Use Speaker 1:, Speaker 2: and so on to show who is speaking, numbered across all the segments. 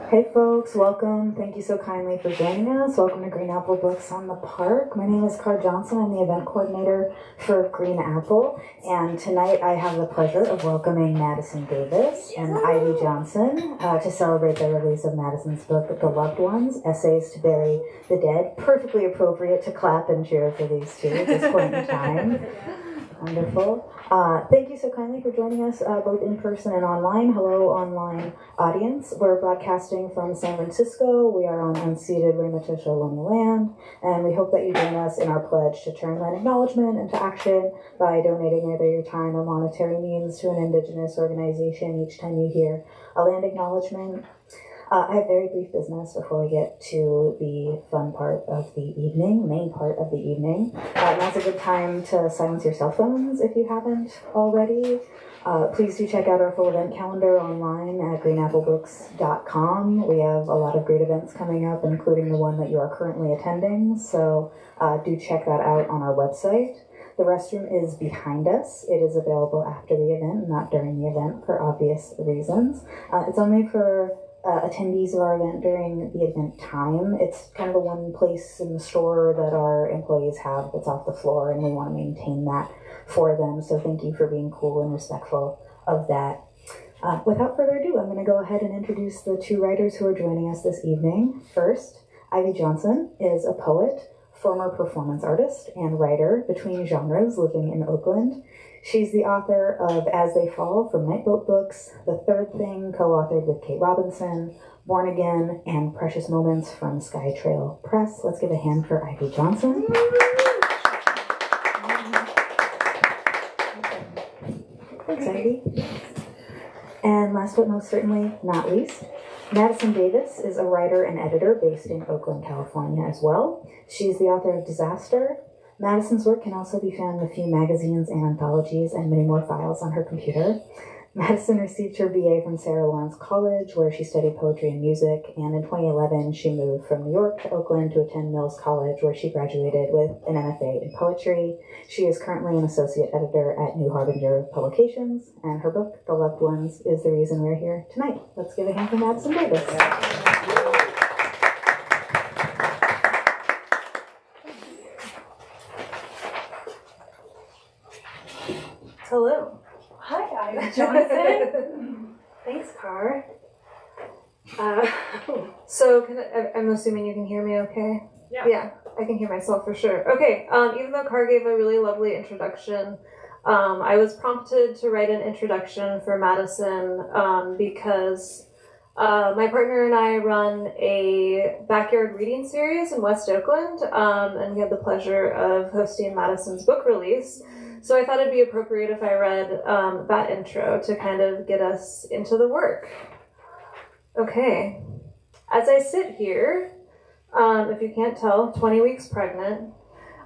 Speaker 1: Hey folks, welcome. Thank you so kindly for joining us. Welcome to Green Apple Books on the Park. My name is Car Johnson. I'm the event coordinator for Green Apple. And tonight I have the pleasure of welcoming Madison Davis and Ivy Johnson to celebrate the release of Madison's book, The Loved Ones, Essays to Bury the Dead. Perfectly appropriate to clap and cheer for these two at this point in time. Wonderful. Thank you so kindly for joining us both in person and online. Hello, online audience. We're broadcasting from San Francisco. We are on unceded Ramaytush Ohlone land, and we hope that you join us in our pledge to turn that acknowledgement into action by donating either your time or monetary means to an Indigenous organization each time you hear a land acknowledgement. I have very brief business before we get to the fun part of the evening, main part of the evening. Now's a good time to silence your cell phones if you haven't already. Please do check out our full event calendar online at greenapplebooks.com. We have a lot of great events coming up, including the one that you are currently attending, so do check that out on our website. The restroom is behind us. It is available after the event, not during the event for obvious reasons. It's only for attendees of our event during the event time. It's kind of the one place in the store that our employees have that's off the floor, and we want to maintain that for them. So thank you for being cool and respectful of that. Without further ado, I'm going to go ahead and introduce the two writers who are joining us this evening. First, Ivy Johnson is a poet, former performance artist, and writer between genres living in Oakland. She's the author of As They Fall from Nightboat Books, The Third Thing, co-authored with Kate Robinson, Born Again, and Precious Moments from Sky Trail Press. Let's give a hand for Ivy Johnson. Thanks, Ivy. And last but most certainly not least, Madison Davis is a writer and editor based in Oakland, California as well. She's the author of Disaster. Madison's work can also be found in a few magazines and anthologies and many more files on her computer. Madison received her BA from Sarah Lawrence College, where she studied poetry and music, and in 2011 she moved from New York to Oakland to attend Mills College, where she graduated with an MFA in poetry. She is currently an associate editor at New Harbinger Publications, and her book, The Loved Ones, is the reason we're here tonight. Let's give a hand for Madison Davis.
Speaker 2: Hello.
Speaker 3: Hi, I'm Johnson.
Speaker 2: Thanks, Car. So I'm assuming you can hear me okay? Yeah, I can hear myself for sure. Okay, even though Car gave a really lovely introduction, I was prompted to write an introduction for Madison because my partner and I run a backyard reading series in West Oakland, and we had the pleasure of hosting Madison's book release. So I thought it'd be appropriate if I read that intro to kind of get us into the work. Okay. As I sit here, if you can't tell, 20 weeks pregnant,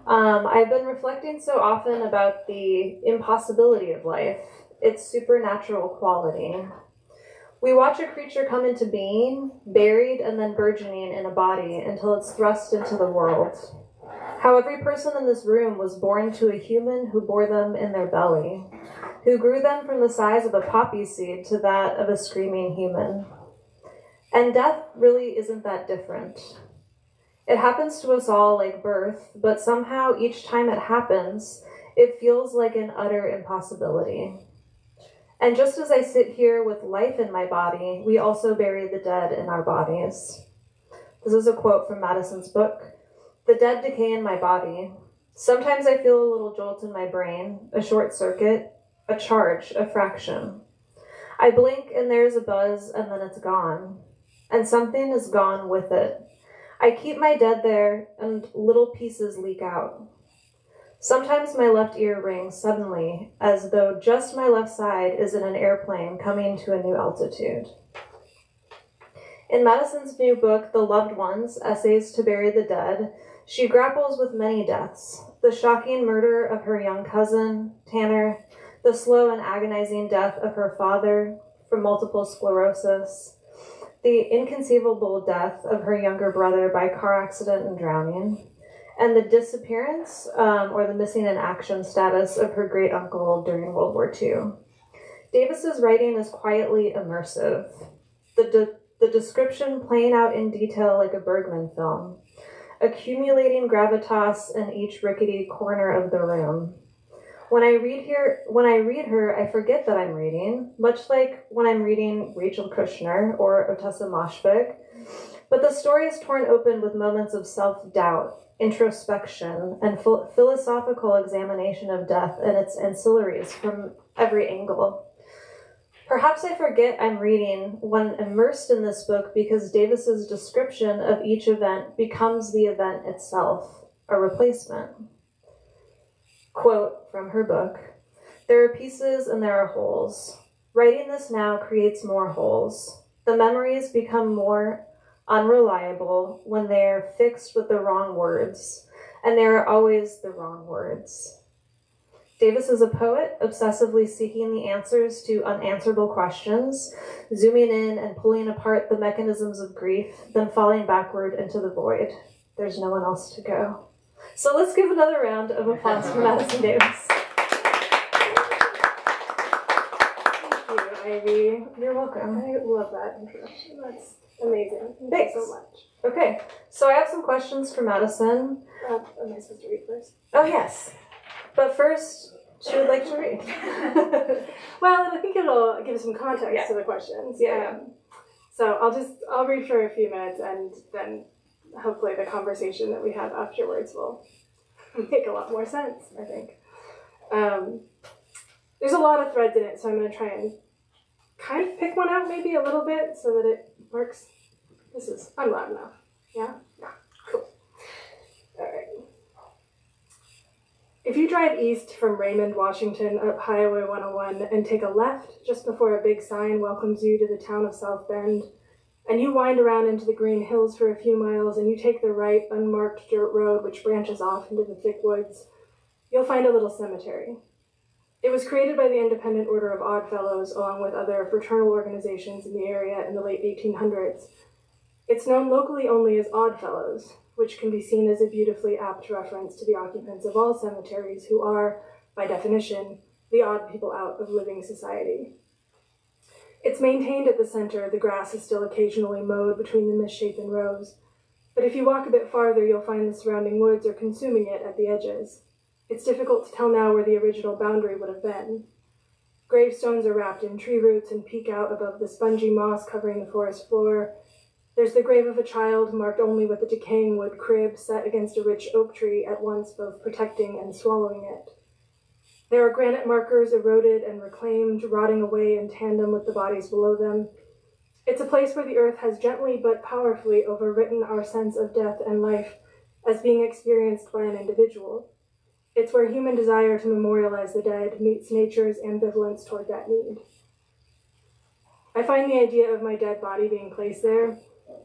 Speaker 2: I've been reflecting so often about the impossibility of life, its supernatural quality. We watch a creature come into being, buried and then burgeoning in a body until it's thrust into the world. How every person in this room was born to a human who bore them in their belly, who grew them from the size of a poppy seed to that of a screaming human. And death really isn't that different. It happens to us all like birth, but somehow each time it happens, it feels like an utter impossibility. And just as I sit here with life in my body, we also bury the dead in our bodies. This is a quote from Madison's book. The dead decay in my body. Sometimes I feel a little jolt in my brain, a short circuit, a charge, a fraction. I blink and there's a buzz and then it's gone. And something is gone with it. I keep my dead there and little pieces leak out. Sometimes my left ear rings suddenly, as though just my left side is in an airplane coming to a new altitude. In Madison's new book, The Loved Ones, Essays to Bury the Dead, she grapples with many deaths, the shocking murder of her young cousin, Tanner, the slow and agonizing death of her father from multiple sclerosis, the inconceivable death of her younger brother by car accident and drowning, and the disappearance or the missing in action status of her great uncle during World War II. Davis's writing is quietly immersive. The description playing out in detail like a Bergman film, accumulating gravitas in each rickety corner of the room. When I read her, I forget that I'm reading, much like when I'm reading Rachel Kushner or Ottessa Moshfegh. But the story is torn open with moments of self-doubt, introspection, and philosophical examination of death and its ancillaries from every angle. Perhaps I forget I'm reading when immersed in this book because Davis's description of each event becomes the event itself, a replacement. Quote from her book, "There are pieces and there are holes. Writing this now creates more holes. The memories become more unreliable when they are fixed with the wrong words, and they are always the wrong words." Davis is a poet, obsessively seeking the answers to unanswerable questions, zooming in and pulling apart the mechanisms of grief, then falling backward into the void. There's no one else to go. So let's give another round of applause for Madison Davis.
Speaker 3: Thank you, Ivy.
Speaker 2: You're welcome.
Speaker 3: I love that introduction. That's amazing.
Speaker 2: Thanks.
Speaker 3: Thank you so much.
Speaker 2: Okay, so I have some questions for Madison.
Speaker 3: Am I supposed to read first?
Speaker 2: Oh, yes. But first, she would like to read.
Speaker 3: Well, I think it'll give some context to the questions.
Speaker 2: Yeah.
Speaker 3: So I'll read for a few minutes, and then hopefully the conversation that we have afterwards will make a lot more sense, I think. There's a lot of threads in it, so I'm going to try and kind of pick one out maybe a little bit so that it works. I'm loud enough. Yeah? Yeah. Cool. All right. If you drive east from Raymond, Washington up Highway 101 and take a left just before a big sign welcomes you to the town of South Bend, and you wind around into the Green Hills for a few miles and you take the right, unmarked dirt road which branches off into the thick woods, you'll find a little cemetery. It was created by the Independent Order of Odd Fellows along with other fraternal organizations in the area in the late 1800s. It's known locally only as Odd Fellows, which can be seen as a beautifully apt reference to the occupants of all cemeteries who are, by definition, the odd people out of living society. It's maintained at the center. The grass is still occasionally mowed between the misshapen rows, but if you walk a bit farther, you'll find the surrounding woods are consuming it at the edges. It's difficult to tell now where the original boundary would have been. Gravestones are wrapped in tree roots and peek out above the spongy moss covering the forest floor. There's the grave of a child marked only with a decaying wood crib set against a rich oak tree, at once both protecting and swallowing it. There are granite markers eroded and reclaimed, rotting away in tandem with the bodies below them. It's a place where the earth has gently but powerfully overwritten our sense of death and life as being experienced by an individual. It's where human desire to memorialize the dead meets nature's ambivalence toward that need. I find the idea of my dead body being placed there,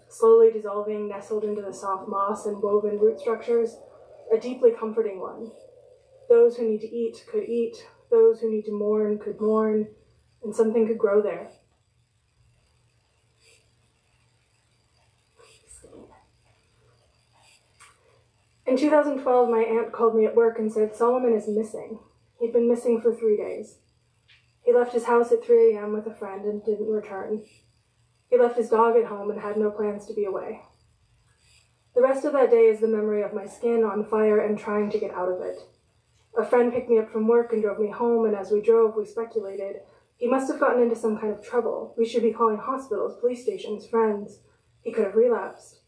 Speaker 3: slowly dissolving, nestled into the soft moss and woven root structures, a deeply comforting one. Those who need to eat could eat, those who need to mourn could mourn, and something could grow there. In 2012, my aunt called me at work and said Solomon is missing. He'd been missing for 3 days. He left his house at 3 a.m. with a friend and didn't return. He left his dog at home and had no plans to be away. The rest of that day is the memory of my skin on fire and trying to get out of it. A friend picked me up from work and drove me home, and as we drove, we speculated, he must have gotten into some kind of trouble. We should be calling hospitals, police stations, friends. He could have relapsed.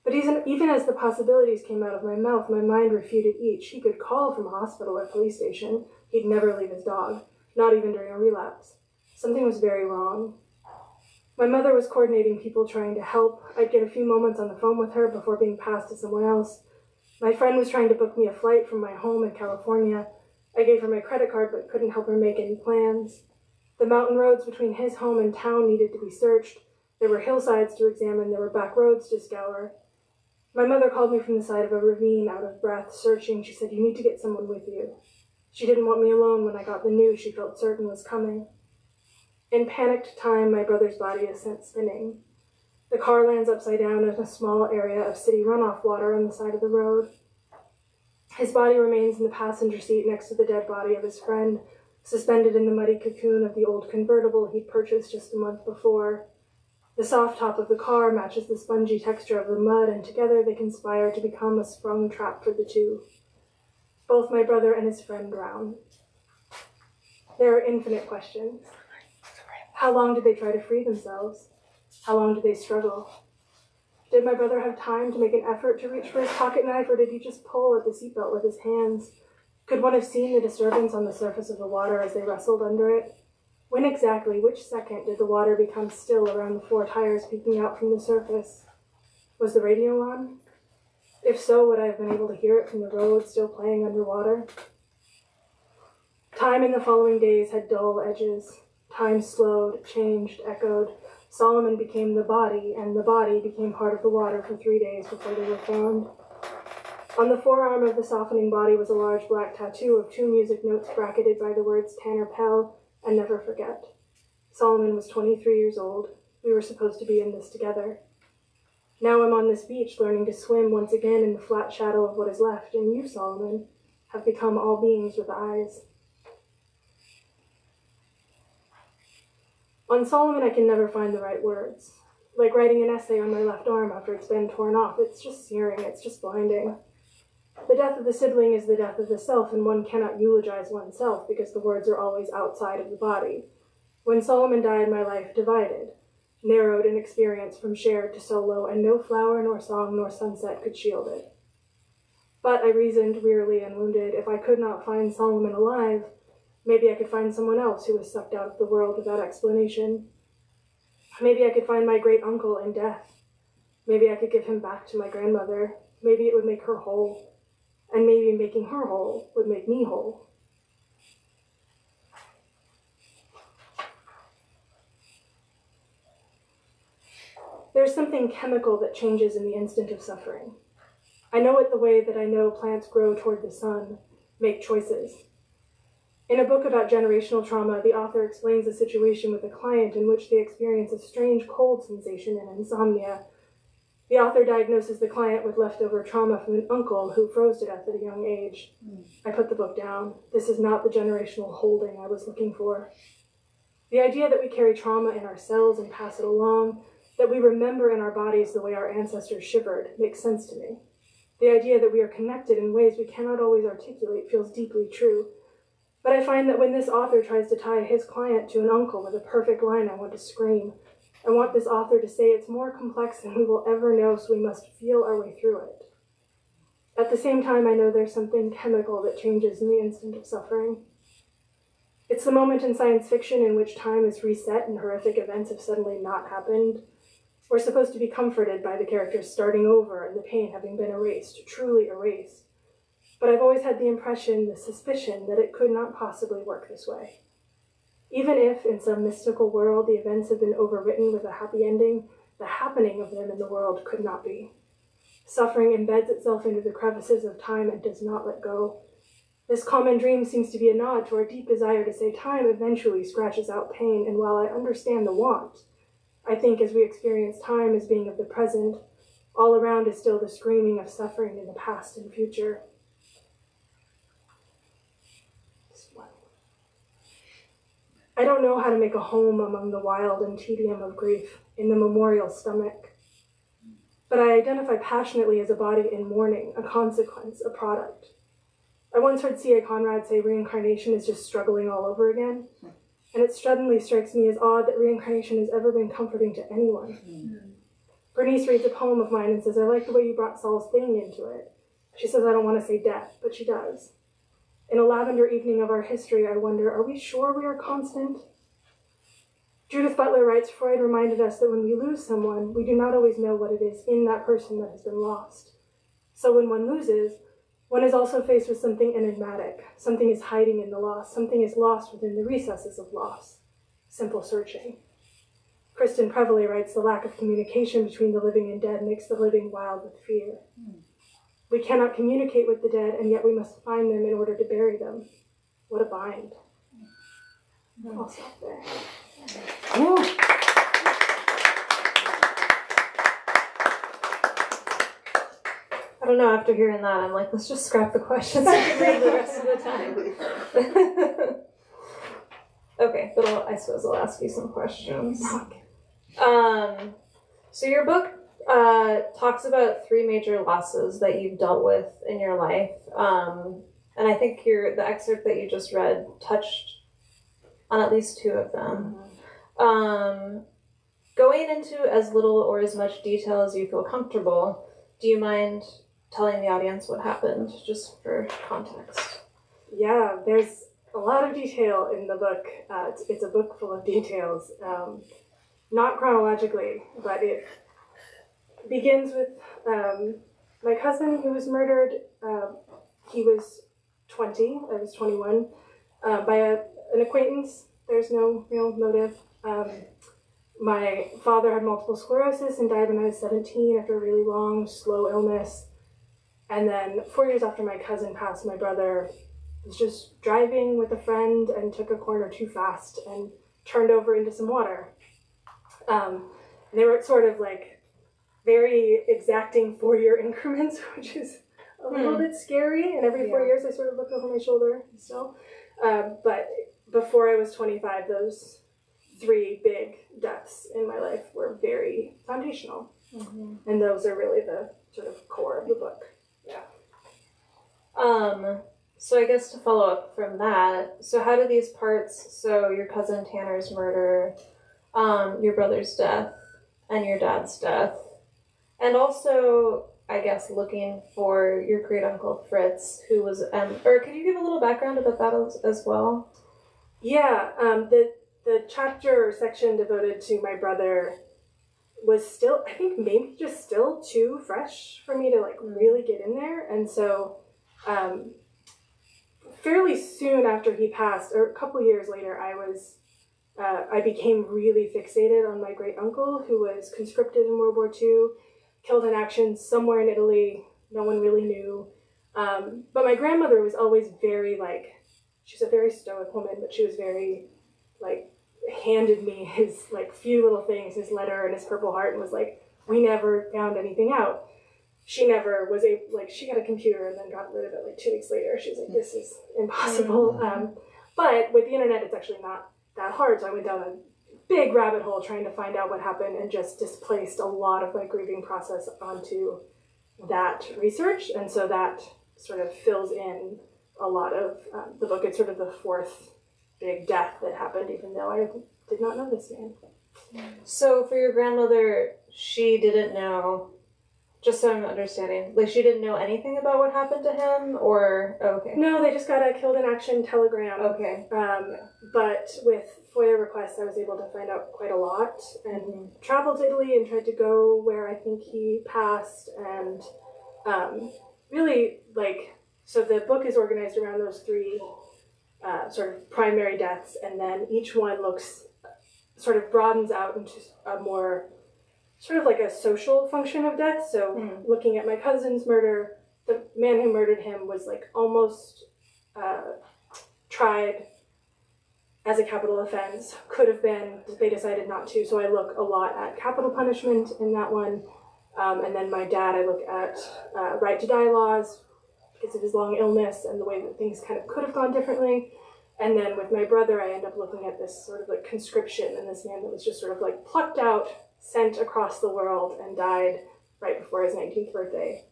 Speaker 3: But even as the possibilities came out of my mouth, my mind refuted each. He could call from a hospital or police station. He'd never leave his dog, not even during a relapse. Something was very wrong. My mother was coordinating people trying to help. I'd get a few moments on the phone with her before being passed to someone else. My friend was trying to book me a flight from my home in California. I gave her my credit card but couldn't help her make any plans. The mountain roads between his home and town needed to be searched. There were hillsides to examine. There were back roads to scour. My mother called me from the side of a ravine, out of breath, searching. She said, "You need to get someone with you." She didn't want me alone when I got the news she felt certain was coming. In panicked time, my brother's body is sent spinning. The car lands upside down in a small area of city runoff water on the side of the road. His body remains in the passenger seat next to the dead body of his friend, suspended in the muddy cocoon of the old convertible he'd purchased just a month before. The soft top of the car matches the spongy texture of the mud, and together they conspire to become a sprung trap for the two. Both my brother and his friend drown. There are infinite questions. How long did they try to free themselves? How long did they struggle? Did my brother have time to make an effort to reach for his pocket knife, or did he just pull at the seatbelt with his hands? Could one have seen the disturbance on the surface of the water as they wrestled under it? When exactly, which second, did the water become still around the 4 tires peeking out from the surface? Was the radio on? If so, would I have been able to hear it from the road still playing underwater? Time in the following days had dull edges. Time slowed, changed, echoed. Solomon became the body, and the body became part of the water for 3 days before they were found. On the forearm of the softening body was a large black tattoo of 2 music notes bracketed by the words Tanner Pell and Never Forget. Solomon was 23 years old. We were supposed to be in this together. Now I'm on this beach learning to swim once again in the flat shadow of what is left, and you, Solomon, have become all beings with eyes. On Solomon, I can never find the right words. Like writing an essay on my left arm after it's been torn off. It's just searing, it's just blinding. The death of the sibling is the death of the self, and one cannot eulogize oneself because the words are always outside of the body. When Solomon died, my life divided, narrowed in experience from shared to solo, and no flower nor song nor sunset could shield it. But I reasoned, wearily and wounded, if I could not find Solomon alive, maybe I could find someone else who was sucked out of the world without explanation. Maybe I could find my great uncle in death. Maybe I could give him back to my grandmother. Maybe it would make her whole. And maybe making her whole would make me whole. There's something chemical that changes in the instant of suffering. I know it the way that I know plants grow toward the sun, make choices. In a book about generational trauma, the author explains a situation with a client in which they experience a strange cold sensation and insomnia. The author diagnoses the client with leftover trauma from an uncle who froze to death at a young age. I put the book down. This is not the generational holding I was looking for. The idea that we carry trauma in our cells and pass it along, that we remember in our bodies the way our ancestors shivered, makes sense to me. The idea that we are connected in ways we cannot always articulate feels deeply true. But I find that when this author tries to tie his client to an uncle with a perfect line, I want to scream. I want this author to say it's more complex than we will ever know, so we must feel our way through it. At the same time, I know there's something chemical that changes in the instant of suffering. It's the moment in science fiction in which time is reset and horrific events have suddenly not happened. We're supposed to be comforted by the characters starting over and the pain having been erased, truly erased. But I've always had the impression, the suspicion, that it could not possibly work this way. Even if, in some mystical world, the events have been overwritten with a happy ending, the happening of them in the world could not be. Suffering embeds itself into the crevices of time and does not let go. This common dream seems to be a nod to our deep desire to say time eventually scratches out pain, and while I understand the want, I think as we experience time as being of the present, all around is still the screaming of suffering in the past and future. I don't know how to make a home among the wild and tedium of grief in the memorial stomach, but I identify passionately as a body in mourning, a consequence, a product. I once heard C.A. Conrad say reincarnation is just struggling all over again, and it suddenly strikes me as odd that reincarnation has ever been comforting to anyone. Bernice reads a poem of mine and says, I like the way you brought Saul's thing into it. She says, I don't want to say death, but she does. In a lavender evening of our history, I wonder, are we sure we are constant? Judith Butler writes, Freud reminded us that when we lose someone, we do not always know what it is in that person that has been lost. So when one loses, one is also faced with something enigmatic. Something is hiding in the loss. Something is lost within the recesses of loss. Simple searching. Kristen Preveley writes, the lack of communication between the living and dead makes the living wild with fear. We cannot communicate with the dead, and yet we must find them in order to bury them. What a bind. I'll stop there.
Speaker 2: I don't know, after hearing that, I'm like, let's just scrap the questions and read the rest of the time. Okay, but I suppose I'll ask you some questions. So your book talks about 3 major losses that you've dealt with in your life. And I think the excerpt that you just read touched on at least 2 of them. Going into as little or as much detail as you feel comfortable, do you mind telling the audience what happened, just for context?
Speaker 3: Yeah, there's a lot of detail in the book. It's a book full of details, not chronologically, but it begins with my cousin who was murdered. He was 20, I was 21, by an acquaintance. There's no real motive. My father had multiple sclerosis and died when I was 17 after a really long, slow illness. And then 4 years after my cousin passed, my brother was just driving with a friend and took a corner too fast and turned over into some water. And they were sort of like very exacting 4-year increments, which is a little bit scary. And every 4 years I sort of look over my shoulder still. But before I was 25, those 3 big deaths in my life were very foundational. And those are really the sort of core of the book. Yeah.
Speaker 2: So I guess to follow up from that, so how do these parts, so your cousin Tanner's murder, your brother's death, and your dad's death, and also, I guess, looking for your great-uncle Fritz, who was, or could you give a little background about that as well?
Speaker 3: Yeah, the chapter or section devoted to my brother was still, I think maybe just still too fresh for me to like really get in there. And so fairly soon after he passed, or a couple years later, I became really fixated on my great uncle who was conscripted in World War II, killed in action somewhere in Italy. No one really knew. But my grandmother was always very like, she's a very stoic woman, but she was very like, handed me his like few little things, his letter and his Purple Heart, and was like, we never found anything out. She never was able, like, she got a computer and then got rid of it like 2 weeks later. She was like, this is impossible. But with the internet, it's actually not that hard. So I went down a big rabbit hole trying to find out what happened and just displaced a lot of my grieving process onto that research. And so that sort of fills in a lot of the book. It's sort of the 4th big death that happened, even though I did not know this man.
Speaker 2: So for your grandmother, she didn't know, just so I'm understanding, like she didn't know anything about what happened to him, or, okay.
Speaker 3: No, they just got a killed in action telegram.
Speaker 2: Okay.
Speaker 3: But with FOIA requests, I was able to find out quite a lot, and traveled to Italy and tried to go where I think he passed, and really, like, so the book is organized around those 3 sort of primary deaths, and then each one sort of broadens out into a more sort of like a social function of death. So looking at my cousin's murder, the man who murdered him was like almost tried as a capital offense, could have been, they decided not to. So I look a lot at capital punishment in that one. And then my dad, I look at right to die laws, because of his long illness and the way that things kind of could have gone differently. And then with my brother, I end up looking at this sort of like conscription and this man that was just sort of like plucked out, sent across the world, and died right before his 19th birthday.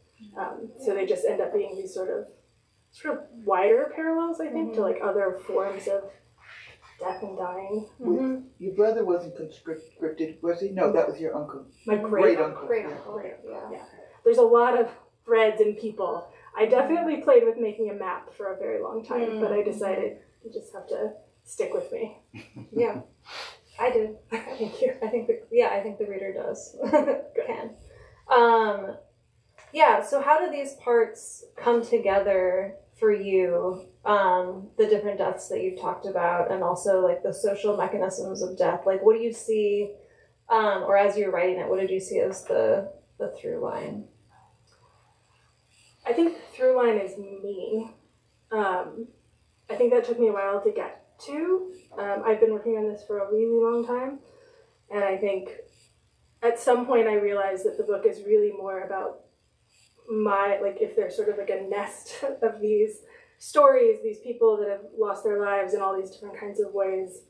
Speaker 3: So they just end up being these sort of wider parallels, I think, to like other forms of death and dying.
Speaker 4: Your brother wasn't conscripted, was he? No, that was your uncle.
Speaker 3: My great uncle. Yeah. There's a lot of threads and people. I definitely played with making a map for a very long time, but I decided you just have to stick with me.
Speaker 2: Yeah, I did.
Speaker 3: Thank you.
Speaker 2: I think the reader does. Can. Yeah, so how do these parts come together for you? The different deaths that you've talked about, and also like the social mechanisms of death. Like, what do you see, or as you're writing it, what did you see as the through line?
Speaker 3: I think the through line is me. I think that took me a while to get to. I've been working on this for a really long time, and I think at some point I realized that the book is really more about if there's sort of like a nest of these stories, these people that have lost their lives in all these different kinds of ways,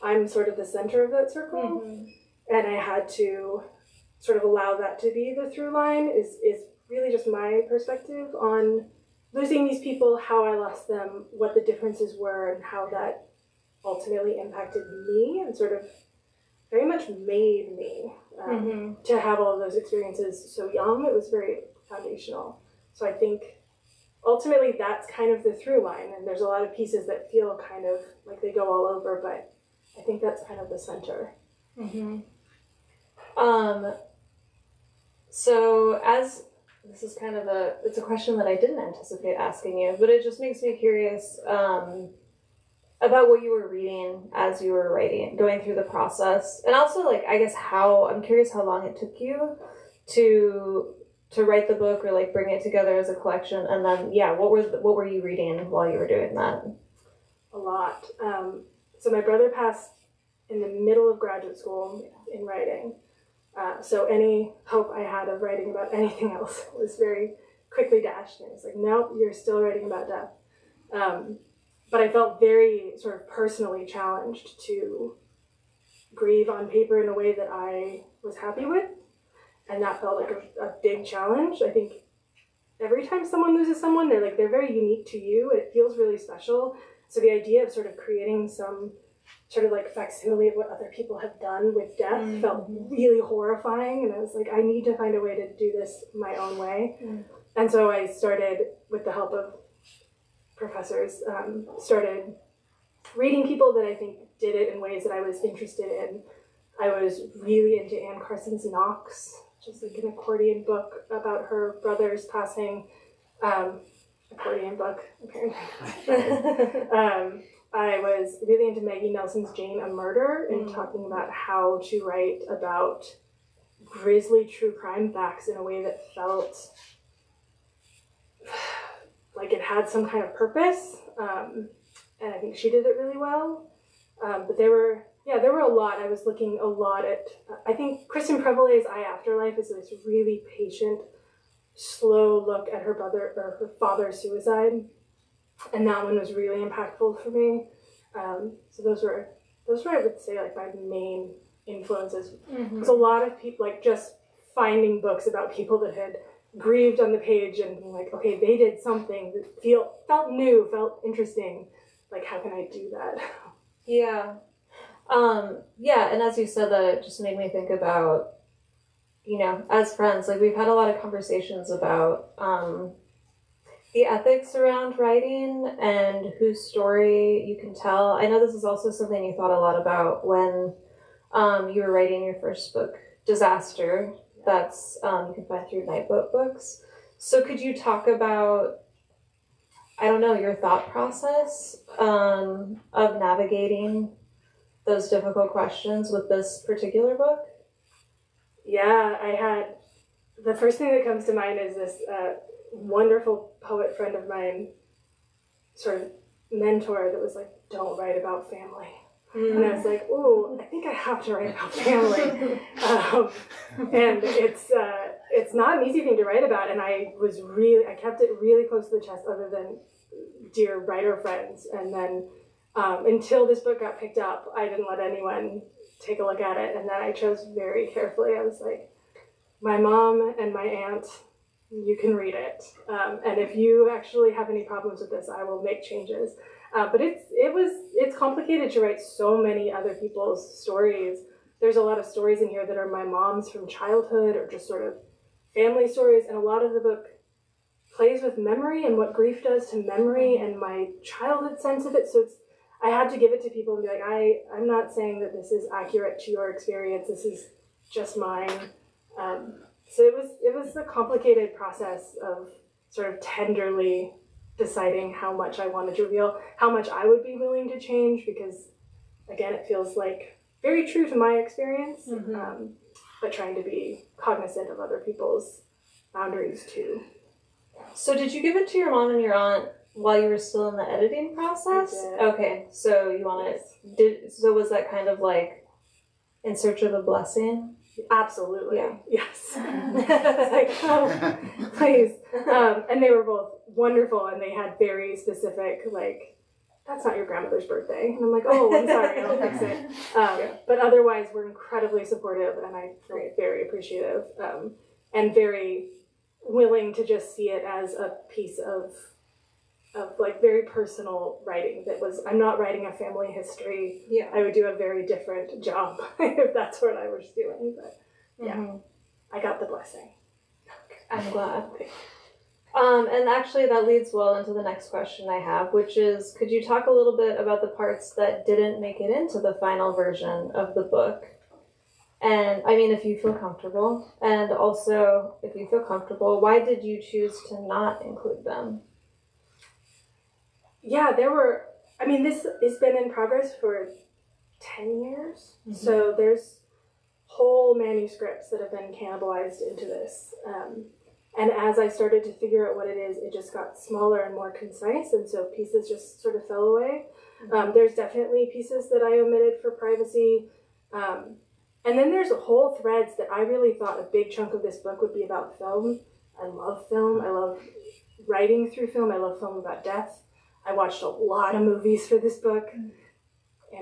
Speaker 3: I'm sort of the center of that circle. and I had to sort of allow that to be the through line is really just my perspective on losing these people, how I lost them, what the differences were, and how that ultimately impacted me and sort of very much made me to have all of those experiences so young. It was very foundational. So I think ultimately that's kind of the through line, and there's a lot of pieces that feel kind of like they go all over, but I think that's kind of the center.
Speaker 2: So as this is kind of it's a question that I didn't anticipate asking you, but it just makes me curious about what you were reading as you were writing, going through the process, and also like I guess I'm curious how long it took you to write the book or like bring it together as a collection, and then what were you reading while you were doing that?
Speaker 3: A lot. So my brother passed in the middle of graduate school in writing. So any hope I had of writing about anything else was very quickly dashed. And it's like, nope, you're still writing about death. But I felt very sort of personally challenged to grieve on paper in a way that I was happy with. And that felt like a big challenge. I think every time someone loses someone, they're very unique to you. It feels really special. So the idea of sort of creating some sort of like facsimile of what other people have done with death felt really horrifying, and I was like, I need to find a way to do this my own way. And so I started, with the help of professors, started reading people that I think did it in ways that I was interested in. I was really into Anne Carson's Knox, which is like an accordion book about her brother's passing. Accordion book, apparently. I was really into Maggie Nelson's Jane, a Murder, and talking about how to write about grisly true crime facts in a way that felt like it had some kind of purpose. And I think she did it really well. But there were a lot. I was looking a lot at, I think Kristen Prevolay's I Afterlife is this really patient, slow look at her father's suicide. And that one was really impactful for me. So those were I would say like my main influences. There's a lot of people like just finding books about people that had grieved on the page and being like, okay, they did something that felt new, felt interesting. Like, how can I do that?
Speaker 2: Yeah. And as you said that, it just made me think about, as friends, like we've had a lot of conversations about the ethics around writing and whose story you can tell. I know this is also something you thought a lot about when you were writing your first book, Disaster. That's you can find through Nightboat Books. So could you talk about, your thought process of navigating those difficult questions with this particular book?
Speaker 3: Yeah, the first thing that comes to mind is this wonderful poet friend of mine, sort of mentor, that was like, don't write about family. And I was like, ooh, I think I have to write about family. And it's not an easy thing to write about, and I kept it really close to the chest, other than dear writer friends. And then until this book got picked up, I didn't let anyone take a look at it, and then I chose very carefully. I was like, my mom and my aunt, you can read it. And if you actually have any problems with this, I will make changes. But it's complicated to write so many other people's stories. There's a lot of stories in here that are my mom's from childhood, or just sort of family stories, and a lot of the book plays with memory and what grief does to memory and my childhood sense of it. So I had to give it to people and be like, I'm not saying that this is accurate to your experience. This is just mine. So it was a complicated process of sort of tenderly deciding how much I wanted to reveal, how much I would be willing to change, because again, it feels like very true to my experience, but trying to be cognizant of other people's boundaries too.
Speaker 2: So did you give it to your mom and your aunt while you were still in the editing process?
Speaker 3: I did.
Speaker 2: Okay, so you want
Speaker 3: Yes.
Speaker 2: so was that kind of like in search of a blessing?
Speaker 3: Absolutely.
Speaker 2: Yeah.
Speaker 3: Yes. It's like, oh, please. And they were both wonderful, and they had very specific, like, that's not your grandmother's birthday. And I'm like, oh, I'm sorry, I'll fix it. But otherwise, we're incredibly supportive, and I feel very appreciative and very willing to just see it as a piece of like very personal writing that was, I'm not writing a family history. Yeah. I would do a very different job if that's what I was doing. But yeah, I got the blessing.
Speaker 2: I'm glad. And actually that leads well into the next question I have, which is, could you talk a little bit about the parts that didn't make it into the final version of the book? And I mean, if you feel comfortable, and also if you feel comfortable, why did you choose to not include them?
Speaker 3: Yeah, this has been in progress for 10 years. So there's whole manuscripts that have been cannibalized into this. And as I started to figure out what it is, it just got smaller and more concise, and so pieces just sort of fell away. There's definitely pieces that I omitted for privacy. And then there's whole threads that I really thought a big chunk of this book would be about film. I love film. I love writing through film. I love film about death. I watched a lot of movies for this book, and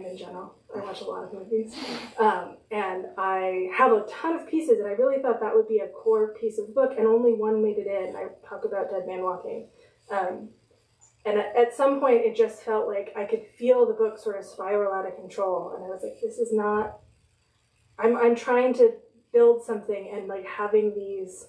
Speaker 3: in general, I watch a lot of movies. And I have a ton of pieces, and I really thought that would be a core piece of the book, and only one made it in. I talk about Dead Man Walking. And at some point, it just felt like I could feel the book sort of spiral out of control, and I was like, this is not... I'm trying to build something, and like having these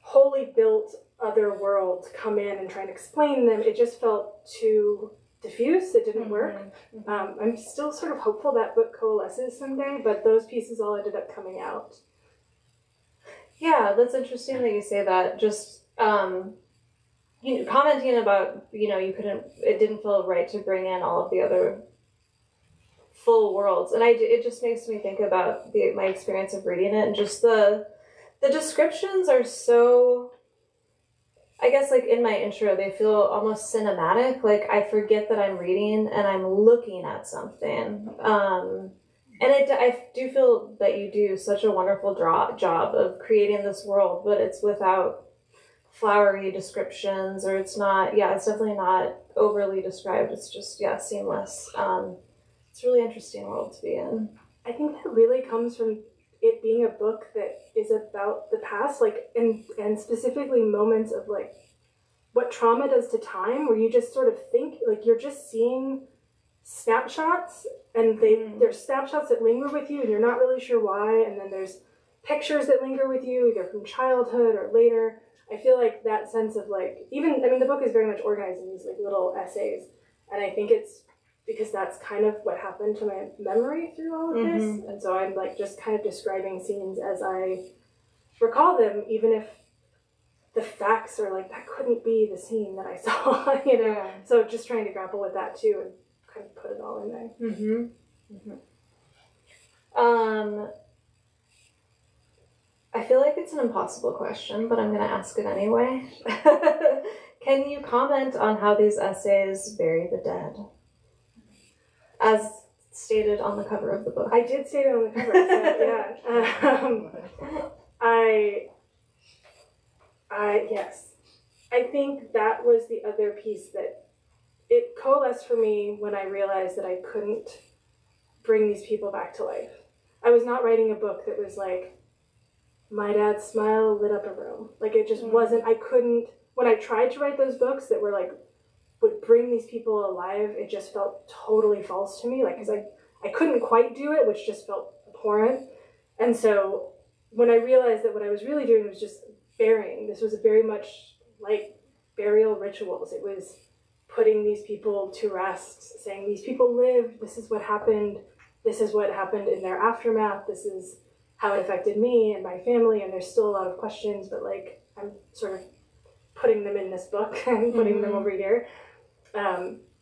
Speaker 3: wholly built other worlds come in and try and explain them, it just felt too diffuse. It didn't work. I'm still sort of hopeful that book coalesces someday, but those pieces all ended up coming out.
Speaker 2: Yeah, that's interesting that you say that. Just commenting about, it didn't feel right to bring in all of the other full worlds, and it just makes me think about my experience of reading it, and just the descriptions are so, I guess, like in my intro, they feel almost cinematic. Like I forget that I'm reading and I'm looking at something. And I do feel that you do such a wonderful job of creating this world, but it's without flowery descriptions, or it's definitely not overly described. It's just, seamless. It's a really interesting world to be in.
Speaker 3: I think that really comes from it being a book that is about the past, like, and specifically moments of like what trauma does to time, where you just sort of think like you're just seeing snapshots, and there's snapshots that linger with you and you're not really sure why, and then there's pictures that linger with you either from childhood or later. I feel like that sense of like, the book is very much organized in these like little essays, and I think it's because that's kind of what happened to my memory through all of this. And so I'm like just kind of describing scenes as I recall them, even if the facts are like, that couldn't be the scene that I saw, So just trying to grapple with that too and kind of put it all in there.
Speaker 2: I feel like it's an impossible question, but I'm going to ask it anyway. Can you comment on how these essays bury the dead? As stated on the cover of the book.
Speaker 3: I did state it on the cover, so yeah. Yes. I think that was the other piece that it coalesced for me when I realized that I couldn't bring these people back to life. I was not writing a book that was like, my dad's smile lit up a room. Like it just wasn't, I couldn't, when I tried to write those books that were like, would bring these people alive, it just felt totally false to me, like, because I couldn't quite do it, which just felt abhorrent. And so when I realized that what I was really doing was just burying, this was very much like burial rituals. It was putting these people to rest, saying these people lived, this is what happened in their aftermath, this is how it affected me and my family, and there's still a lot of questions, but like I'm sort of putting them in this book and putting them over here.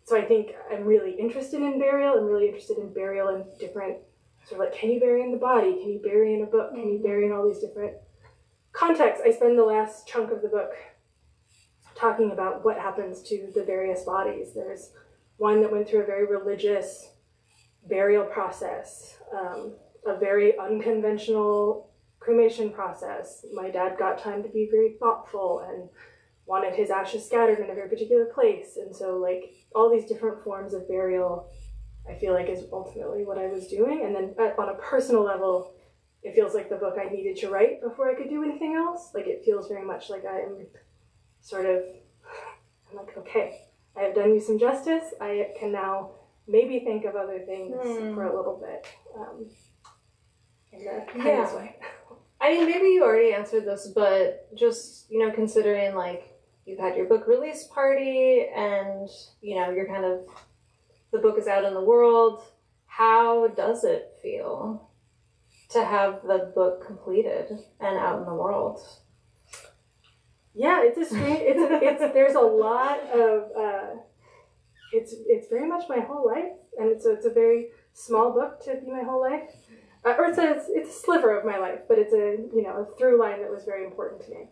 Speaker 3: So I think I'm really interested in burial. I'm really interested in burial in different, sort of like, can you bury in the body? Can you bury in a book? Can you bury in all these different contexts? I spend the last chunk of the book talking about what happens to the various bodies. There's one that went through a very religious burial process, a very unconventional cremation process. My dad got time to be very thoughtful and wanted his ashes scattered in a very particular place. And so like all these different forms of burial, I feel like is ultimately what I was doing. And then on a personal level, it feels like the book I needed to write before I could do anything else. Like it feels very much like I'm like, okay, I have done you some justice. I can now maybe think of other things for a little bit in the kindest way.
Speaker 2: I mean, maybe you already answered this, but just, considering like you've had your book release party and, you're kind of, the book is out in the world, how does it feel to have the book completed and out in the world?
Speaker 3: Yeah, it's a strange, there's a lot of, it's very much my whole life, and it's a very small book to be my whole life. Or it's a sliver of my life, but it's a through line that was very important to me.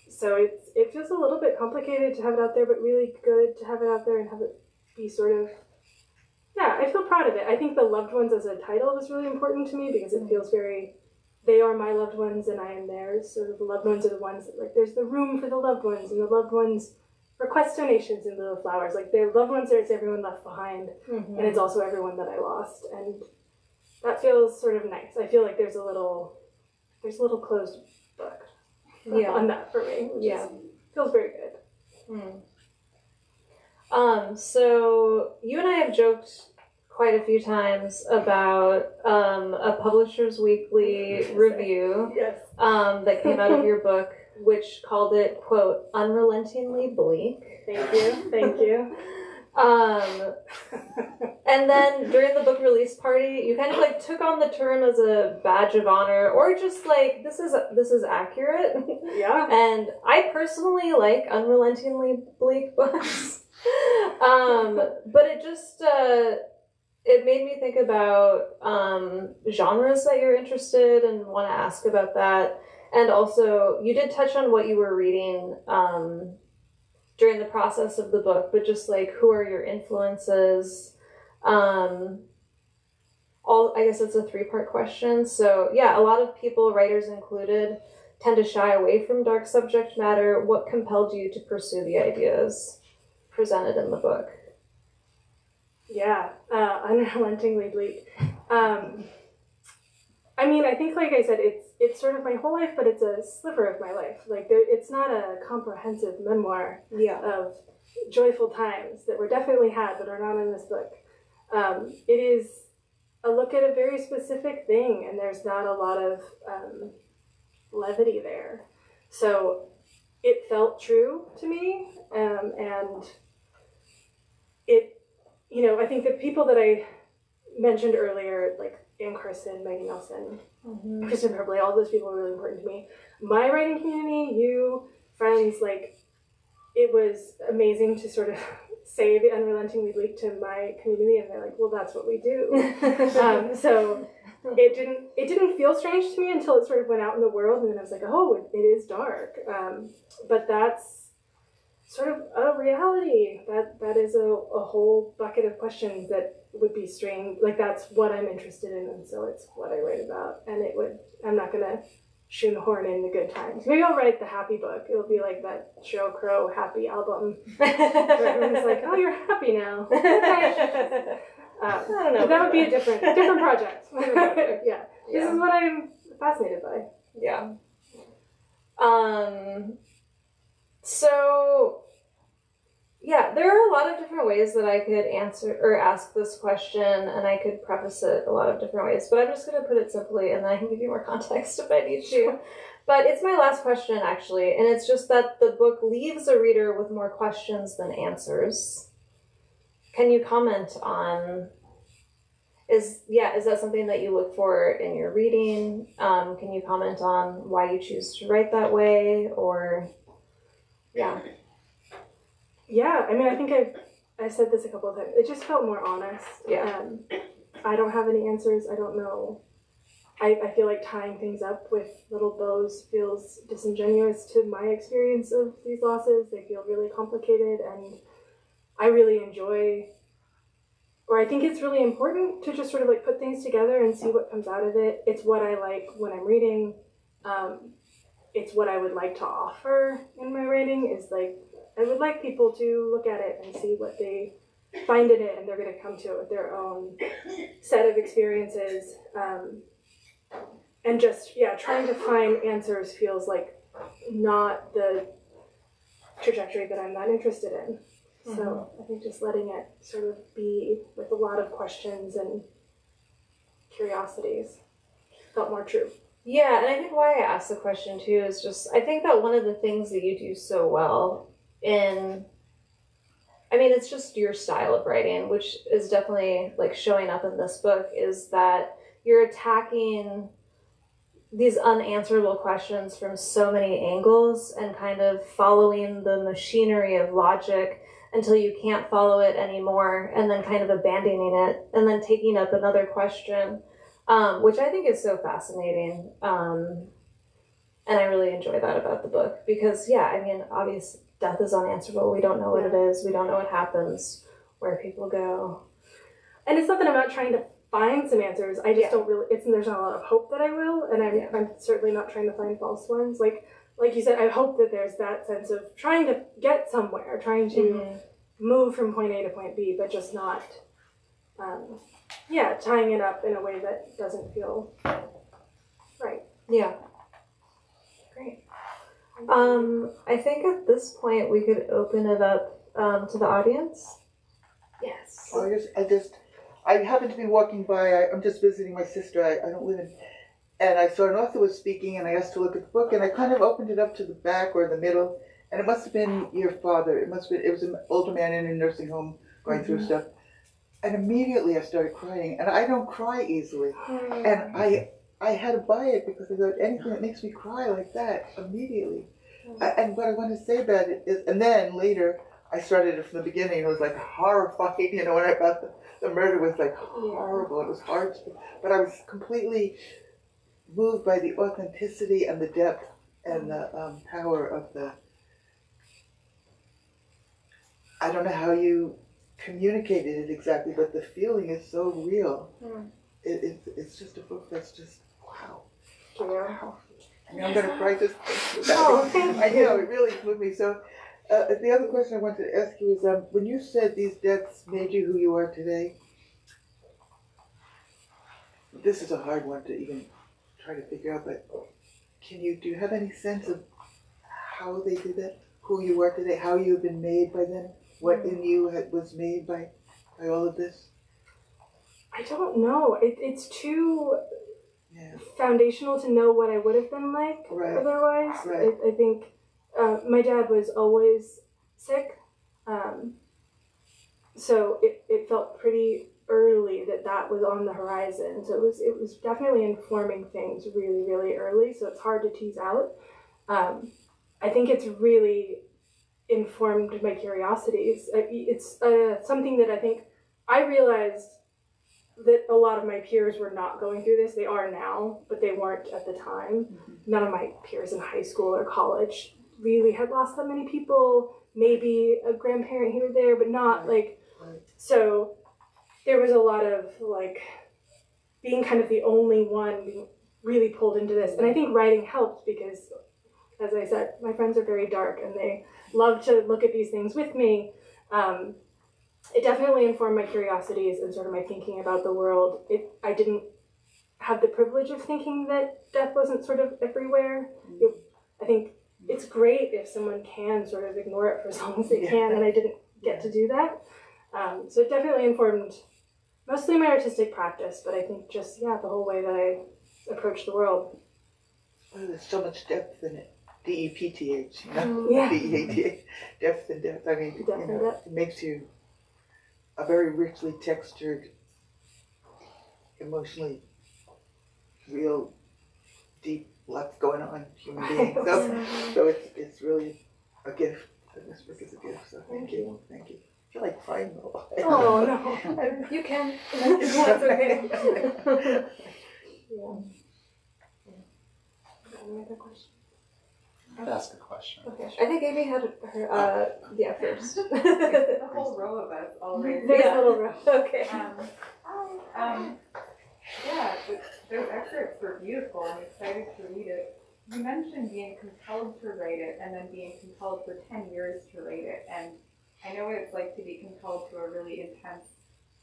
Speaker 3: So it feels a little bit complicated to have it out there, but really good to have it out there and have it be sort of, I feel proud of it. I think the loved ones as a title was really important to me because it feels very, they are my loved ones and I am theirs. So the loved ones are the ones that, like, there's the room for the loved ones, and the loved ones request donations into the flowers. Like, their loved ones are, it's everyone left behind, and it's also everyone that I lost. And that feels sort of nice. I feel like there's a little closed book on that for me. Feels very good.
Speaker 2: So you and I have joked quite a few times about a Publishers Weekly review that came out of your book, which called it, quote, unrelentingly bleak.
Speaker 3: Thank you.
Speaker 2: And then during the book release party, you kind of like took on the term as a badge of honor, or just like, this is accurate.
Speaker 3: Yeah.
Speaker 2: And I personally like unrelentingly bleak books. But it just, it made me think about genres that you're interested in and want to ask about that. And also, you did touch on what you were reading during the process of the book, but just like, who are your influences? I guess it's a 3-part question. So yeah, a lot of people, writers included, tend to shy away from dark subject matter. What compelled you to pursue the ideas presented in the book?
Speaker 3: Yeah, unrelentingly bleak. I mean, I think, like I said, it's sort of my whole life, but it's a sliver of my life. Like, it's not a comprehensive memoir of joyful times that were definitely had, but are not in this book. It is a look at a very specific thing, and there's not a lot of levity there. So it felt true to me, and it, I think the people that I mentioned earlier, like Ann Carson, Maggie Nelson, Kristen Herbley, all those people were really important to me. My writing community, you, friends, like, it was amazing to sort of say the unrelentingly bleak to my community, and they're like, well, that's what we do. So it didn't feel strange to me until it sort of went out in the world, and then I was like, oh, it is dark. But that's sort of a reality. That is a whole bucket of questions that would be strange. Like, that's what I'm interested in, and so it's what I write about. And I'm not gonna shoehorn in the good times. Maybe I'll write the happy book. It'll be like that Sheryl Crow happy album where everyone's like, oh, you're happy now. Okay. I don't know. That would be a different project. Yeah. This is what I'm fascinated by.
Speaker 2: Yeah. So, yeah, there are a lot of different ways that I could answer or ask this question, and I could preface it a lot of different ways, but I'm just going to put it simply, and then I can give you more context if I need to. But it's my last question, actually, and it's just that the book leaves a reader with more questions than answers. Can you comment on, is that something that you look for in your reading? Can you comment on why you choose to write that way, or...
Speaker 3: Yeah, I mean, I think I've said this a couple of times. It just felt more honest.
Speaker 2: Yeah.
Speaker 3: I don't have any answers. I don't know. I feel like tying things up with little bows feels disingenuous to my experience of these losses. They feel really complicated, and I really enjoy, or I think it's really important to just sort of like put things together and see what comes out of it. It's what I like when I'm reading. it's what I would like to offer in my writing is like, I would like people to look at it and see what they find in it, and they're going to come to it with their own set of experiences. And just, trying to find answers feels like not the trajectory that I'm that interested in. Mm-hmm. So I think just letting it sort of be with a lot of questions and curiosities felt more true.
Speaker 2: Yeah, and I think why I asked the question too is just, I think that one of the things that you do so well it's just your style of writing, which is definitely like showing up in this book, is that you're attacking these unanswerable questions from so many angles and kind of following the machinery of logic until you can't follow it anymore, and then kind of abandoning it and then taking up another question, which I think is so fascinating. And I really enjoy that about the book because, obviously death is unanswerable. We don't know what it is. We don't know what happens, where people go.
Speaker 3: And it's not that I'm not trying to find some answers. I just don't really, there's not a lot of hope that I will, and I'm certainly not trying to find false ones. Like you said, I hope that there's that sense of trying to get somewhere, trying to move from point A to point B, but just not, tying it up in a way that doesn't feel right.
Speaker 2: Yeah. Great. I think at this point we could open it up to the audience. Yes.
Speaker 4: I happened to be walking by. I'm just visiting my sister. I don't live in, and I saw an author was speaking, and I asked to look at the book, and I kind of opened it up to the back or the middle, and it must have been your father. It was an older man in a nursing home going through stuff, and immediately I started crying, and I don't cry easily, and I had to buy it because I thought anything that makes me cry like that immediately. And what I want to say about it is, and then later I started it from the beginning. It was like horrifying, when I thought the murder was like horrible. It was hard, but I was completely moved by the authenticity and the depth and the power of the. I don't know how you communicated it exactly, but the feeling is so real. It's just a book that's just wow. Wow. I'm going to cry this. I know, it really moved me. So the other question I wanted to ask you is, when you said these deaths made you who you are today, this is a hard one to even try to figure out, but do you have any sense of how they did that? Who you are today, how you've been made by them, what in you was made by all of this?
Speaker 3: I don't know. It's too foundational to know what I would have been like otherwise. Right. I think my dad was always sick, so it felt pretty early that was on the horizon. So it was definitely informing things really, really early. So it's hard to tease out. I think it's really informed my curiosities. It's something that I think I realized that a lot of my peers were not going through this. They are now, but they weren't at the time. None of my peers in high school or college really had lost that many people. Maybe a grandparent here or there, but not so there was a lot of being kind of the only one being really pulled into this. And I think writing helped because, as I said, my friends are very dark and they love to look at these things with me. It definitely informed my curiosities and sort of my thinking about the world. I didn't have the privilege of thinking that death wasn't sort of everywhere. I think it's great if someone can sort of ignore it for as long as they can, and I didn't get to do that. So it definitely informed mostly my artistic practice, but I think just, the whole way that I approach the world.
Speaker 4: Oh, there's so much depth in it. D-E-P-T-H, D-E-A-T-H, depth and depth. I mean, it makes you a very richly textured, emotionally real, deep, lots going on human being. So it's really a gift. This book is a gift. So thank you. I feel like crying though.
Speaker 3: Oh no,
Speaker 2: you can. That's okay.
Speaker 3: Any other questions?
Speaker 5: I'd ask a question.
Speaker 2: Okay. I think Amy had her, first.
Speaker 6: The whole row of us already.
Speaker 3: There's a little row.
Speaker 2: Okay.
Speaker 6: Those excerpts were beautiful. I'm excited to read it you mentioned being compelled to write it and then being compelled for 10 years to write it. And I know what it's like to be compelled to a really intense,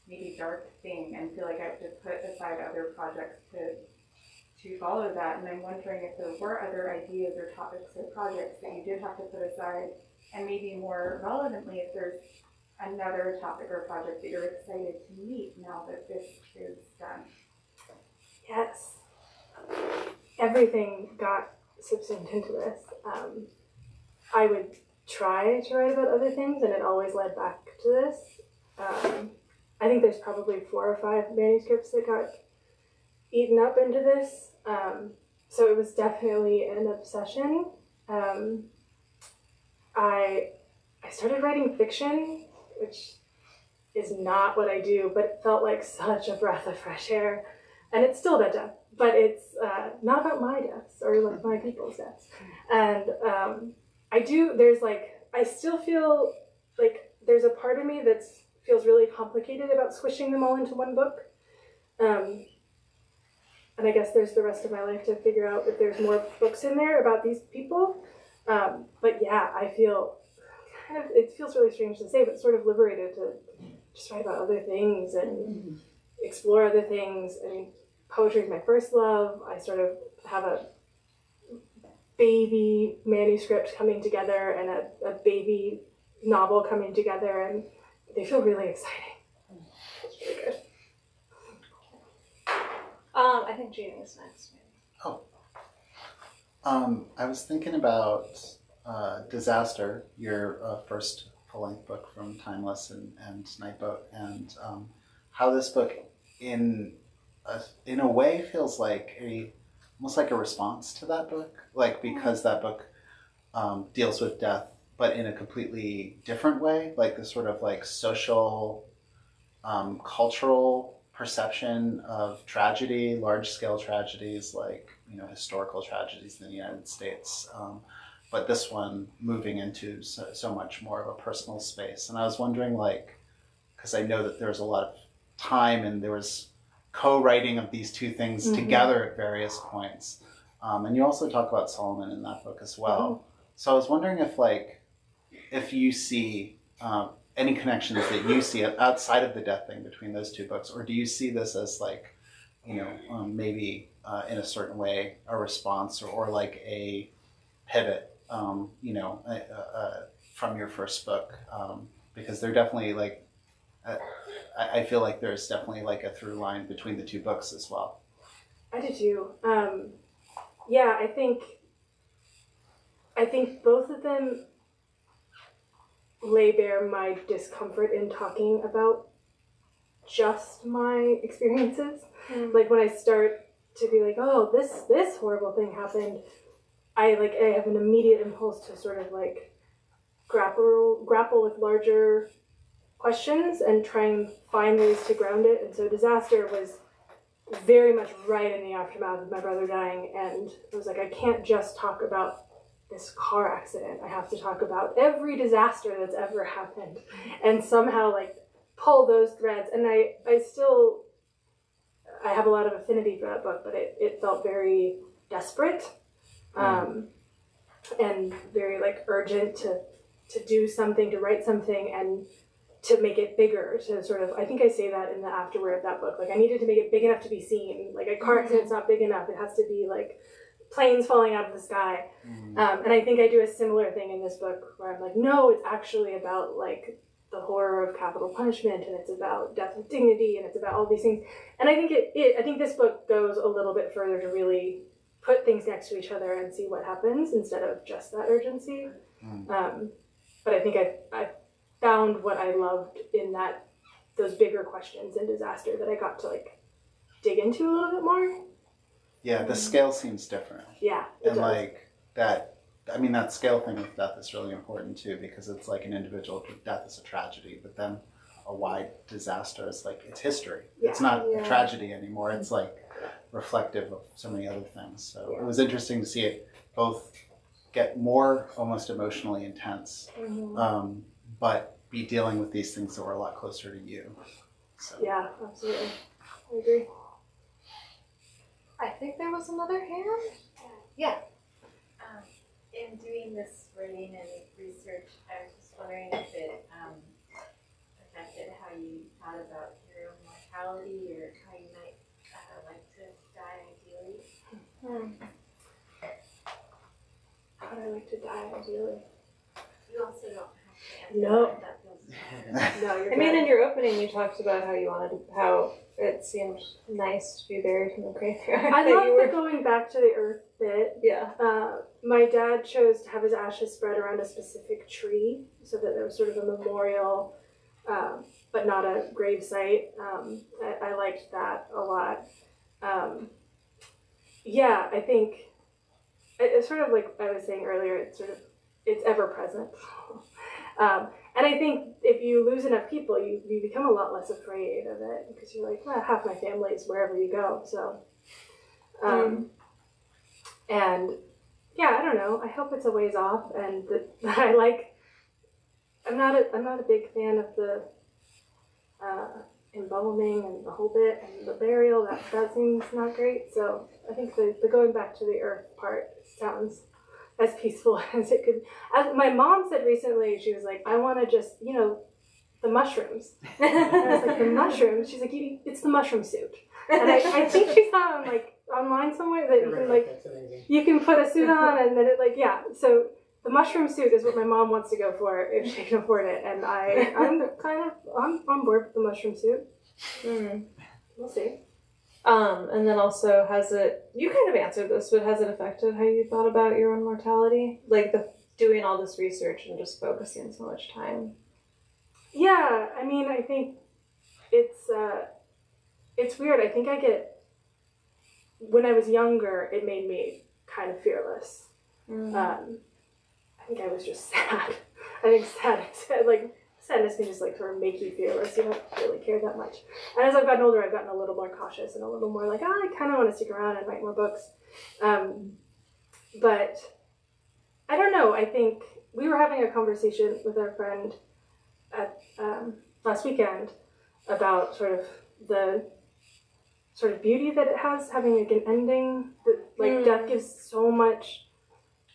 Speaker 6: maybe dark thing and feel like I have to put aside other projects to follow that. And I'm wondering if there were other ideas or topics or projects that you did have to put aside, and maybe more relevantly, if there's another topic or project that you're excited to meet now that this is done.
Speaker 3: Yes. Everything got subsumed into this. I would try to write about other things, and it always led back to this. I think there's probably 4 or 5 manuscripts that got eaten up into this. So it was definitely an obsession. I started writing fiction, which is not what I do, but it felt like such a breath of fresh air. And it's still about death, but it's not about my deaths or like my people's deaths. And I still feel like there's a part of me that feels really complicated about squishing them all into one book. And I guess there's the rest of my life to figure out if there's more books in there about these people. But yeah, I feel it feels really strange to say, but sort of liberated to just write about other things and explore other things. I mean, poetry is my first love. I sort of have a baby manuscript coming together and a baby novel coming together, and they feel really exciting. It's really good.
Speaker 2: I think Jeannie is next. Maybe.
Speaker 5: I was thinking about Disaster, your first full-length book from Timeless and Nightboat, and how this book, in a way, feels like almost like a response to that book, like because that book deals with death, but in a completely different way, like this sort of like social, cultural perception of tragedy, large-scale tragedies, like historical tragedies in the United States. But this one moving into so much more of a personal space. And I was wondering, like, because I know that there's a lot of time and there was co-writing of these two things together at various points. And you also talk about Solomon in that book as well. So I was wondering if you see any connections that you see outside of the death thing between those two books, or do you see this as like, maybe in a certain way a response or like a pivot, from your first book, because they're definitely like, I feel like there's definitely like a through line between the two books as well.
Speaker 3: I do too. Yeah, I think both of them lay bare my discomfort in talking about just my experiences. Like when I start to be like, oh, this horrible thing happened, I have an immediate impulse to sort of like grapple with larger questions and try and find ways to ground it. And so Disaster was very much right in the aftermath of my brother dying, and I was like, I can't just talk about this car accident. I have to talk about every disaster that's ever happened and somehow like pull those threads. And I have a lot of affinity for that book, but it felt very desperate. And very like urgent to do something, to write something, and to make it bigger, to sort of, I think I say that in the afterword of that book, like I needed to make it big enough to be seen. Like a car accident's not big enough, it has to be like planes falling out of the sky. And I think I do a similar thing in this book where I'm like, no, it's actually about like the horror of capital punishment, and it's about death with dignity, and it's about all these things. And I think I think this book goes a little bit further to really put things next to each other and see what happens instead of just that urgency. But I think I found what I loved in those bigger questions in Disaster that I got to like dig into a little bit more.
Speaker 5: Yeah, the scale seems different.
Speaker 3: Yeah,
Speaker 5: and does. Like that. I mean, that scale thing with death is really important too, because it's like an individual death is a tragedy, but then a wide disaster is like, it's history. Yeah. It's not a tragedy anymore. It's like reflective of so many other things. So it was interesting to see it both get more almost emotionally intense, but be dealing with these things that were a lot closer to you. So.
Speaker 3: Yeah, absolutely. I agree.
Speaker 2: I think there was another hand. Yeah.
Speaker 7: doing this writing and research, I was just wondering if it affected how you thought about your own mortality or how you might like to die ideally.
Speaker 3: How would I like to die ideally?
Speaker 7: You also don't have to answer
Speaker 3: No.
Speaker 7: that. That feels
Speaker 3: No, you're
Speaker 2: I mean,
Speaker 3: good.
Speaker 2: in your opening, you talked about how it seemed nice to be buried in the graveyard.
Speaker 3: I
Speaker 2: that
Speaker 3: love
Speaker 2: you were,
Speaker 3: the going back to the earth bit.
Speaker 2: yeah.
Speaker 3: My dad chose to have his ashes spread around a specific tree so that there was sort of a memorial, but not a grave site. I liked that a lot. Yeah, I think it's sort of like I was saying earlier. It's ever present. And I think if you lose enough people, you become a lot less afraid of it because you're like, well, half my family is wherever you go. So, and yeah, I don't know. I hope it's a ways off, and that I'm not a big fan of the embalming and the whole bit and the burial. That seems not great. So I think the going back to the earth part sounds as peaceful as it could. As my mom said recently, she was like, I want to just, the mushrooms. And I was like, the mushrooms? She's like, it's the mushroom suit. And I think she saw on online somewhere that you can you can put a suit on and then so the mushroom suit is what my mom wants to go for if she can afford it. And I'm on board with the mushroom suit. We'll see.
Speaker 2: And then also, you kind of answered this, but has it affected how you thought about your own mortality? Like doing all this research and just focusing so much time?
Speaker 3: Yeah, I mean, I think it's weird. I think when I was younger, it made me kind of fearless. I think I was just sad. I think sadness can just sort of make you fearless. You don't really care that much. And as I've gotten older, I've gotten a little more cautious and a little more I kind of want to stick around and write more books. But I don't know. I think we were having a conversation with our friend at last weekend about sort of the sort of beauty that it has having an ending. That death gives so much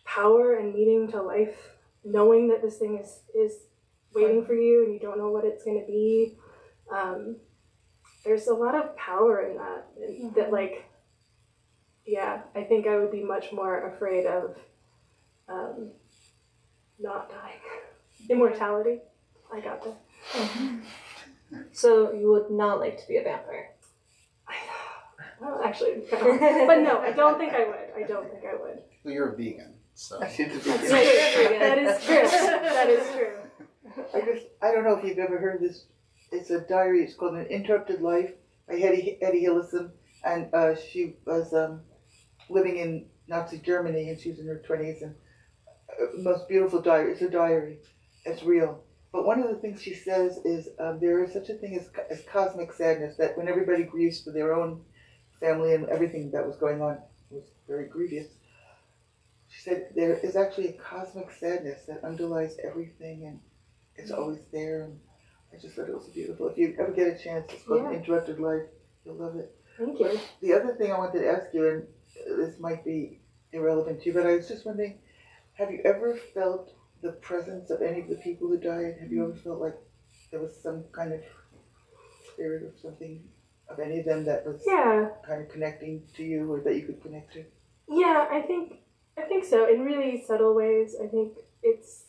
Speaker 3: power and meaning to life, knowing that this thing is waiting for you and you don't know what it's going to be. There's a lot of power in that. I think I would be much more afraid of not dying. Immortality. I got that.
Speaker 2: So you would not like to be a vampire?
Speaker 3: Well, actually, no. But no, I don't think I would.
Speaker 5: Well, you're a vegan, so.
Speaker 4: I seem to be.
Speaker 3: That is true. That is true.
Speaker 4: I don't know if you've ever heard this. It's a diary. It's called An Interrupted Life by Eddie Hillison, and she was living in Nazi Germany, and she was in her 20s, and most beautiful diary. It's a diary. It's real. But one of the things she says is there is such a thing as cosmic sadness, that when everybody grieves for their own family and everything that was going on was very grievous. She said there is actually a cosmic sadness that underlies everything, and it's always there. And I just thought it was beautiful. If you ever get a chance, it's called An Interrupted Life. You'll love it.
Speaker 3: Thank you.
Speaker 4: The other thing I wanted to ask you, and this might be irrelevant to you, but I was just wondering, have you ever felt the presence of any of the people who died? Have you ever felt like there was some kind of spirit or something of any of them that was kind of connecting to you, or that you could connect to?
Speaker 3: Yeah, I think so. In really subtle ways. I think it's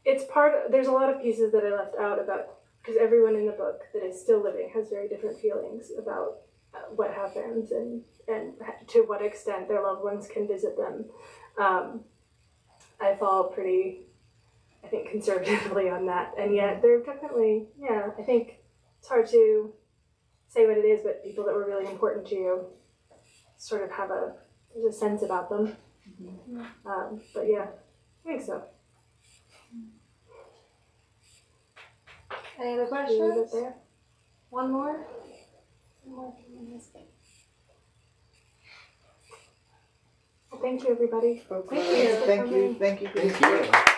Speaker 3: there's a lot of pieces that I left out about, because everyone in the book that is still living has very different feelings about what happens and to what extent their loved ones can visit them. I fall pretty, I think, conservatively on that, and yet there are definitely, I think it's hard to say what it is, but people that were really important to you sort of there's a sense about them. But yeah, I think so.
Speaker 2: Any other questions? One more?
Speaker 3: Well, thank you, everybody.
Speaker 4: Thank you. Thank you for this.